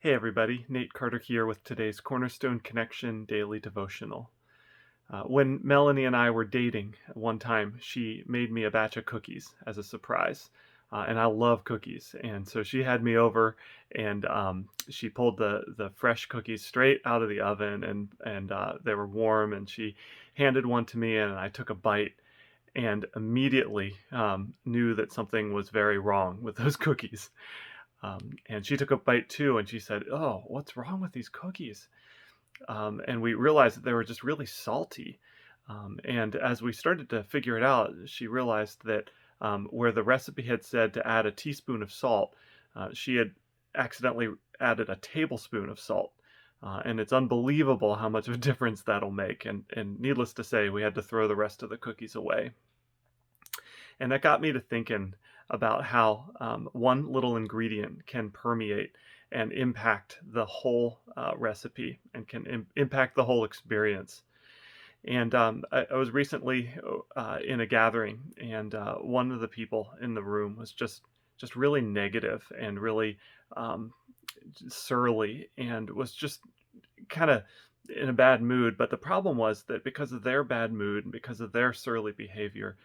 Hey everybody, Nate Carter here with today's Cornerstone Connection Daily Devotional. When Melanie and I were dating at one time, she made me a batch of cookies as a surprise. And I love cookies. And so she had me over and she pulled the fresh cookies straight out of the oven and they were warm. And she handed one to me and I took a bite and immediately knew that something was very wrong with those cookies. And she took a bite too, and she said, "Oh, what's wrong with these cookies?" And we realized that they were just really salty. And as we started to figure it out, she realized that where the recipe had said to add a teaspoon of salt, she had accidentally added a tablespoon of salt. And it's unbelievable how much of a difference that'll make. And needless to say, we had to throw the rest of the cookies away. And that got me to thinking about how one little ingredient can permeate and impact the whole recipe and can impact the whole experience. And I was recently in a gathering, and one of the people in the room was just really negative and really um, surly, and was just kind of in a bad mood. But the problem was that because of their bad mood and because of their surly behavior,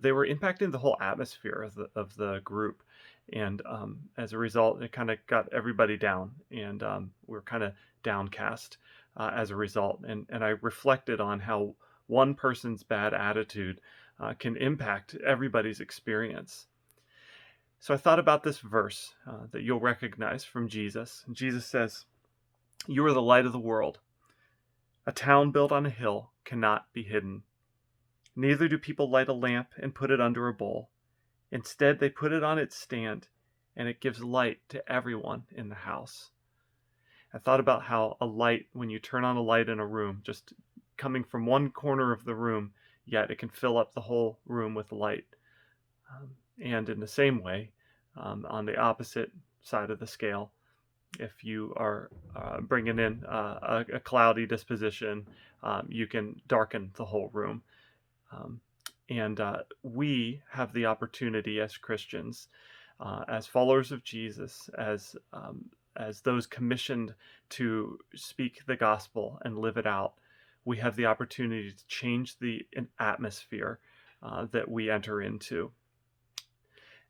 they were impacting the whole atmosphere of the group. And as a result, it kind of got everybody down, and we're kind of downcast as a result. And I reflected on how one person's bad attitude can impact everybody's experience. So I thought about this verse that you'll recognize from Jesus. And Jesus says, "You are the light of the world. A town built on a hill cannot be hidden. Neither do people light a lamp and put it under a bowl. Instead, they put it on its stand, and it gives light to everyone in the house." I thought about how a light, when you turn on a light in a room, just coming from one corner of the room, yet it can fill up the whole room with light. And in the same way, on the opposite side of the scale, if you are bringing in a cloudy disposition, you can darken the whole room. Um, and we have the opportunity as Christians, as followers of Jesus, as those commissioned to speak the gospel and live it out, we have the opportunity to change the atmosphere that we enter into.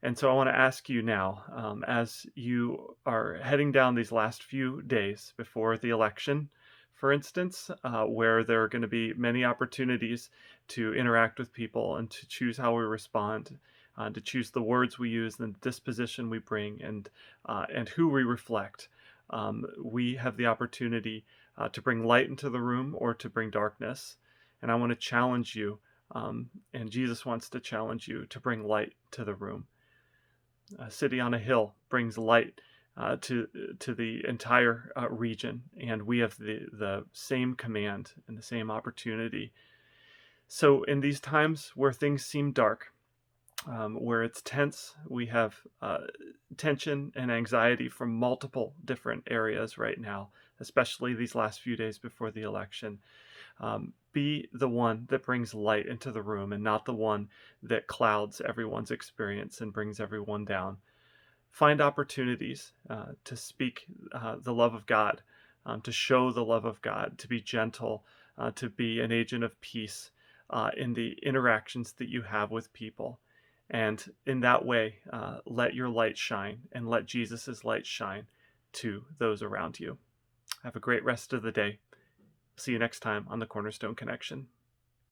And so I want to ask you now, as you are heading down these last few days before the election, for instance, where there are going to be many opportunities to interact with people and to choose how we respond, to choose the words we use, and the disposition we bring, and who we reflect. We have the opportunity to bring light into the room or to bring darkness. And I want to challenge you, and Jesus wants to challenge you to bring light to the room. A city on a hill brings light to the entire region, and we have the same command and the same opportunity. So, in these times where things seem dark, where it's tense, we have tension and anxiety from multiple different areas right now, especially these last few days before the election. Be the one that brings light into the room and not the one that clouds everyone's experience and brings everyone down. Find opportunities to speak the love of God, to show the love of God, to be gentle, to be an agent of peace in the interactions that you have with people. And in that way, let your light shine and let Jesus' light shine to those around you. Have a great rest of the day. See you next time on the Cornerstone Connection.